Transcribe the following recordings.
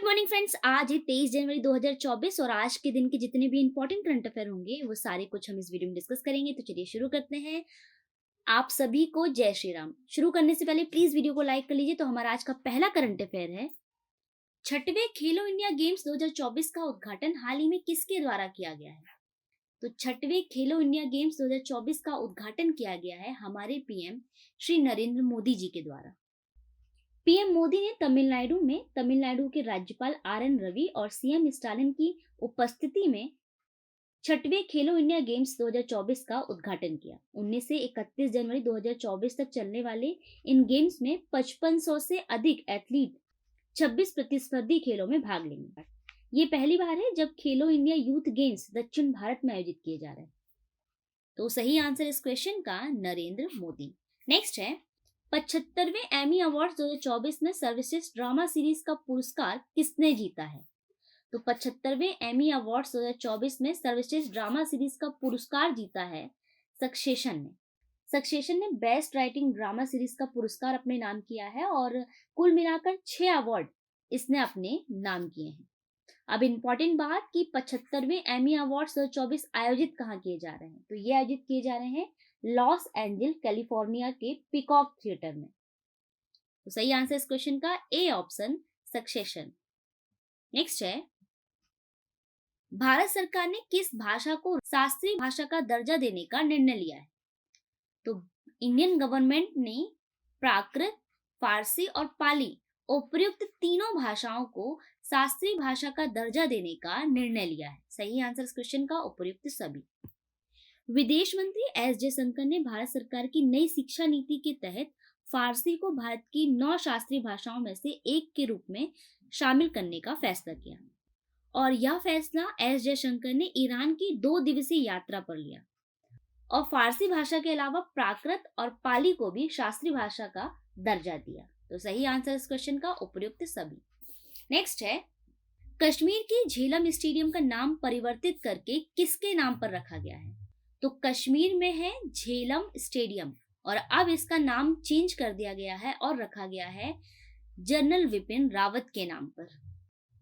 Morning friends, आज है 23 जनवरी 2024 और आज के दिन के जितने भी इंपॉर्टेंट करंट अफेयर होंगे वो सारे कुछ हम इस वीडियो में डिस्कस करेंगे। तो चलिए शुरू करते हैं। आप सभी को जय श्री राम। शुरू करने से पहले प्लीज वीडियो को लाइक कर लीजिए। तो हमारा आज का पहला करंट अफेयर है, छठवें खेलो इंडिया गेम्स 2024 का उद्घाटन हाल ही में किसके द्वारा किया गया है? तो छठवें खेलो इंडिया गेम्स 2024 का उद्घाटन किया गया है हमारे पीएम श्री नरेंद्र मोदी जी के द्वारा। पीएम मोदी ने तमिलनाडु के राज्यपाल आर.एन. रवि और सीएम स्टालिन की उपस्थिति में छठवें खेलो इंडिया गेम्स 2024 का उद्घाटन किया। 19 से 31 जनवरी 2024 तक चलने वाले इन गेम्स में 5500 से अधिक एथलीट 26 प्रतिस्पर्धी खेलों में भाग लेंगे। ये पहली बार है जब खेलो इंडिया यूथ गेम्स दक्षिण भारत में आयोजित किए जा रहे हैं। तो सही आंसर इस क्वेश्चन का नरेंद्र मोदी। नेक्स्ट है, 75वें एमी अवार्ड 2024 में सर्वश्रेष्ठ ड्रामा सीरीज का पुरस्कार किसने जीता है? तो 75वें एमी अवार्ड 2024 में सर्वश्रेष्ठ ड्रामा सीरीज का पुरस्कार जीता है सक्सेशन ने बेस्ट राइटिंग ड्रामा सीरीज का पुरस्कार अपने नाम किया है और कुल मिलाकर 6 अवार्ड इसने अपने नाम किए हैं। अब इम्पोर्टेंट बात कि 75वें एमी अवार्ड 2024 आयोजित कहाँ किए जा रहे हैं? तो ये आयोजित किए जा रहे हैं लॉस एंजल कैलिफोर्निया के पीकॉक थिएटर में। तो सही आंसर इस क्वेश्चन का ए ऑप्शन, सक्सेशन। नेक्स्ट है, भारत सरकार ने किस भाषा को शास्त्रीय भाषा का दर्जा देने का निर्णय लिया है? तो इंडियन गवर्नमेंट ने प्राकृत, फारसी और पाली उपर्युक्त तीनों भाषाओं को शास्त्रीय भाषा का दर्जा देने का निर्णय लिया है। सही आंसर इस क्वेश्चन का उपर्युक्त सभी। विदेश मंत्री एस जयशंकर ने भारत सरकार की नई शिक्षा नीति के तहत फारसी को भारत की 9 शास्त्रीय भाषाओं में से एक के रूप में शामिल करने का फैसला किया और यह फैसला एस जयशंकर ने ईरान की 2 दिवसीय यात्रा पर लिया और फारसी भाषा के अलावा प्राकृत और पाली को भी शास्त्रीय भाषा का दर्जा दिया। तो सही आंसर इस क्वेश्चन का उपर्युक्त सभी। नेक्स्ट है, कश्मीर के झेलम स्टेडियम का नाम परिवर्तित करके किसके नाम पर रखा गया है? तो कश्मीर में है झेलम स्टेडियम और अब इसका नाम चेंज कर दिया गया है और रखा गया है जनरल विपिन रावत के नाम पर।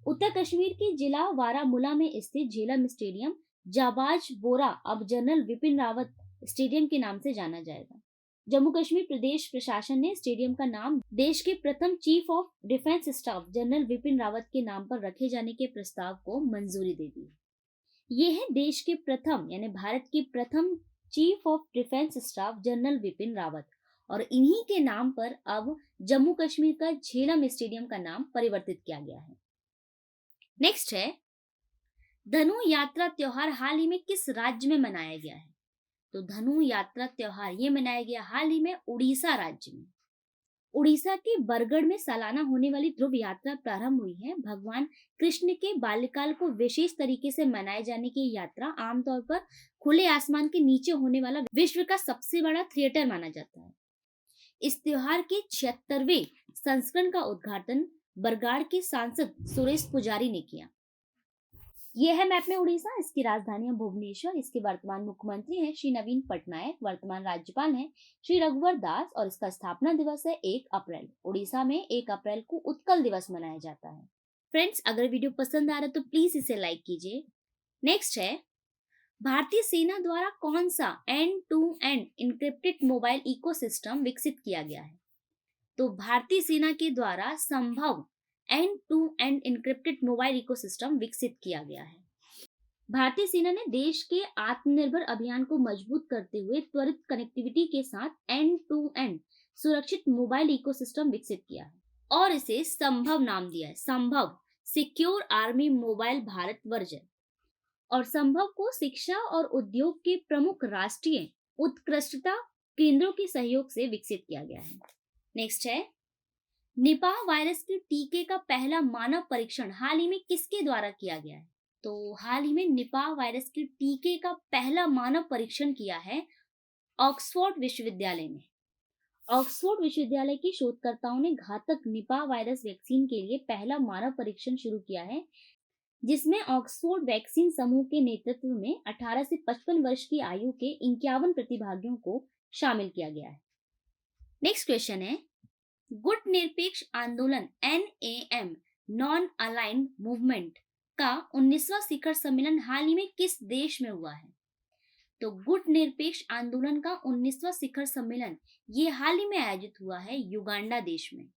उत्तर कश्मीर के जिला बारामूला में स्थित झेलम स्टेडियम जाबाज बोरा अब जनरल विपिन रावत स्टेडियम के नाम से जाना जाएगा। जम्मू कश्मीर प्रदेश प्रशासन ने स्टेडियम का नाम देश के प्रथम chief of defence staff general Vipin Rawat के नाम पर रखे जाने के प्रस्ताव को मंजूरी दे दी। ये है देश के प्रथम यानी भारत के प्रथम chief of defence staff general Vipin Rawat और इन्हीं के नाम पर अब जम्मू कश्मीर का झेलम स्टेडियम का नाम परिवर्तित किया गया है। नेक्स्ट है, धनु यात्रा त्योहार हाल ही में किस राज्य में मनाया गया है? तो धनु यात्रा त्योहार ये मनाया गया हाल ही में उड़ीसा राज्य में। उड़ीसा के बरगढ़ में सालाना होने वाली ध्रुव यात्रा प्रारंभ हुई है। भगवान कृष्ण के बाल्यकाल को विशेष तरीके से मनाए जाने की यात्रा आमतौर पर खुले आसमान के नीचे होने वाला विश्व का सबसे बड़ा थिएटर माना जाता है। इस त्योहार के 76वें संस्करण का उद्घाटन बरगाड़ के सांसद सुरेश पुजारी ने किया। यह है मैप में उड़ीसा। इसकी राजधानी है भुवनेश्वर। इसके वर्तमान मुख्यमंत्री हैं श्री नवीन पटनायक, वर्तमान राज्यपाल हैं श्री रघुवर दास और इसका स्थापना दिवस है 1 अप्रैल। उड़ीसा में 1 अप्रैल को उत्कल दिवस मनाया जाता है। फ्रेंड्स, अगर वीडियो पसंद आ रहा है तो प्लीज इसे लाइक कीजिए। नेक्स्ट है, भारतीय सेना द्वारा कौन सा end to end encrypted mobile ecosystem विकसित किया गया है? तो भारतीय सेना के द्वारा संभव end to end encrypted mobile ecosystem विकसित किया गया है। भारतीय सेना ने देश के आत्मनिर्भर अभियान को मजबूत करते हुए त्वरित कनेक्टिविटी के साथ एंड टू एंड सुरक्षित मोबाइल इकोसिस्टम विकसित किया है और इसे संभव नाम दिया है। संभव secure army mobile Bharat version और संभव को शिक्षा और उद्योग के प्रमुख राष्ट्रीय उत्कृष्टता केंद्रों के सहयोग से विकसित किया गया है। नेक्स्ट है, निपाह वायरस के टीके का पहला मानव परीक्षण हाल ही में किसके द्वारा किया गया है? तो हाल ही में निपाह वायरस के टीके का पहला मानव परीक्षण किया है ऑक्सफोर्ड विश्वविद्यालय ने। ऑक्सफोर्ड विश्वविद्यालय के शोधकर्ताओं ने घातक निपाह वायरस वैक्सीन के लिए पहला मानव परीक्षण शुरू किया है, जिसमें ऑक्सफोर्ड वैक्सीन समूह के नेतृत्व में 18 से 55 वर्ष की आयु के 51 प्रतिभागियों को शामिल किया गया है। नेक्स्ट क्वेश्चन है, गुट निरपेक्ष आंदोलन NAM नॉन अलाइंड मूवमेंट का 19वां शिखर सम्मेलन हाल ही में किस देश में हुआ है? तो गुट निरपेक्ष आंदोलन का 19वां शिखर सम्मेलन ये हाल ही में आयोजित हुआ है युगांडा देश में।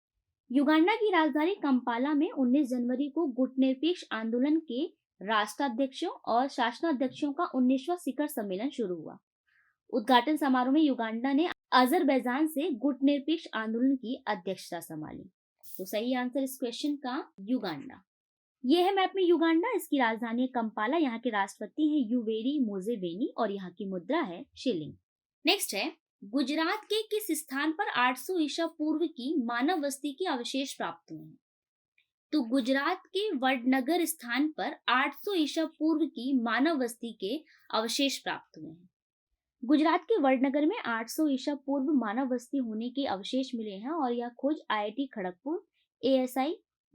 युगांडा की राजधानी कंपाला में 19 जनवरी को गुटनिरपेक्ष आंदोलन के राष्ट्राध्यक्षों और शासनाध्यक्षों का 19वां शिखर सम्मेलन शुरू हुआ। उद्घाटन समारोह में युगांडा ने अजरबैजान से गुटनिरपेक्ष आंदोलन की अध्यक्षता संभाली। तो सही आंसर इस क्वेश्चन का युगांडा। ये है मैप में युगांडा, इसकी राजधानी है कंपाला, यहाँ के राष्ट्रपति हैं युवेरी मुसेवेनी और यहाँ की मुद्रा है शिलिंग। नेक्स्ट है, गुजरात के किस स्थान पर 800 ईसा पूर्व की मानव बस्ती के अवशेष प्राप्त हुए हैं? तो गुजरात के वडनगर स्थान पर 800 ईसा पूर्व की मानव बस्ती के अवशेष प्राप्त हुए हैं। गुजरात के वडनगर में 800 ईसा पूर्व मानव बस्ती होने के अवशेष मिले हैं और यह खोज IIT खड़गपुर, ASI,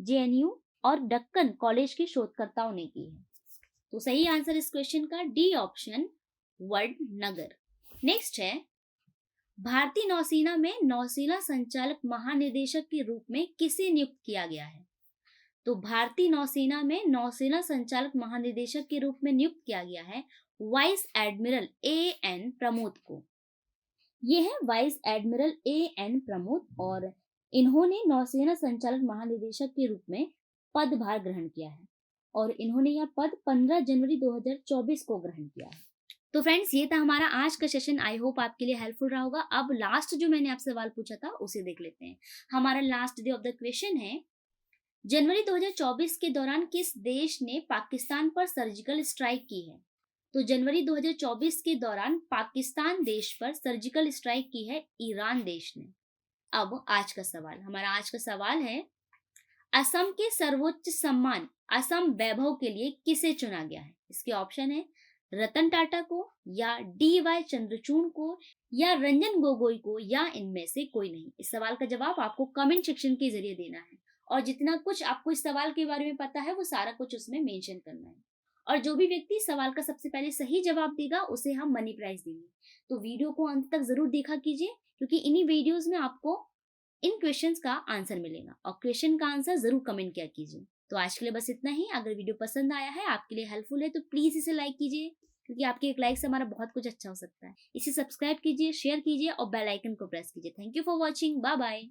JNU और दक्कन कॉलेज के शोधकर्ताओं ने की है। तो सही आंसर इस क्वेश्चन का डी ऑप्शन, वडनगर। नेक्स्ट है, भारतीय नौसेना में नौसेना संचालक महानिदेशक के रूप में किसे नियुक्त किया गया है? तो भारतीय नौसेना में नौसेना संचालक महानिदेशक के रूप में नियुक्त किया गया है वाइस एडमिरल AN प्रमोद को। ये है वाइस एडमिरल AN प्रमोद और इन्होंने नौसेना संचालक महानिदेशक के रूप में पदभार ग्रहण किया है और इन्होंने यह पद 15 जनवरी 2024 को ग्रहण किया है। तो फ्रेंड्स, ये था हमारा आज का सेशन। आई होप आपके लिए हेल्पफुल रहा होगा। अब लास्ट जो मैंने आपसे सवाल पूछा था उसे देख लेते हैं। हमारा last day of the question है, जनवरी 2024 के दौरान किस देश ने पाकिस्तान पर सर्जिकल स्ट्राइक की है? तो जनवरी 2024 के दौरान पाकिस्तान देश पर सर्जिकल स्ट्राइक की है ईरान देश ने। अब आज का सवाल, हमारा आज का सवाल है, असम के सर्वोच्च सम्मान असम वैभव के लिए किसे चुना गया है? इसके ऑप्शन है रतन टाटा को, या DY चंद्रचूड़ को, या रंजन गोगोई को, या इनमें से कोई नहीं। इस सवाल का जवाब आपको कमेंट सेक्शन के जरिए देना है और जितना कुछ आपको इस सवाल के बारे में पता है वो सारा कुछ उसमें मेंशन करना है। और जो भी व्यक्ति सवाल का सबसे पहले सही जवाब देगा उसे हम मनी प्राइज देंगे। तो वीडियो को अंत तक जरूर देखा कीजिए क्योंकि इन्हीं वीडियोस में आपको इन क्वेश्चंस का आंसर मिलेगा और क्वेश्चन का आंसर जरूर कमेंट किया कीजिए। तो आज के लिए बस इतना ही। अगर वीडियो पसंद आया है, आपके लिए हेल्पफुल है, तो प्लीज इसे लाइक कीजिए क्योंकि आपके एक लाइक से हमारा बहुत कुछ अच्छा हो सकता है। इसे सब्सक्राइब कीजिए, शेयर कीजिए और बेल आइकन को प्रेस कीजिए। Thank you for watching. Bye bye.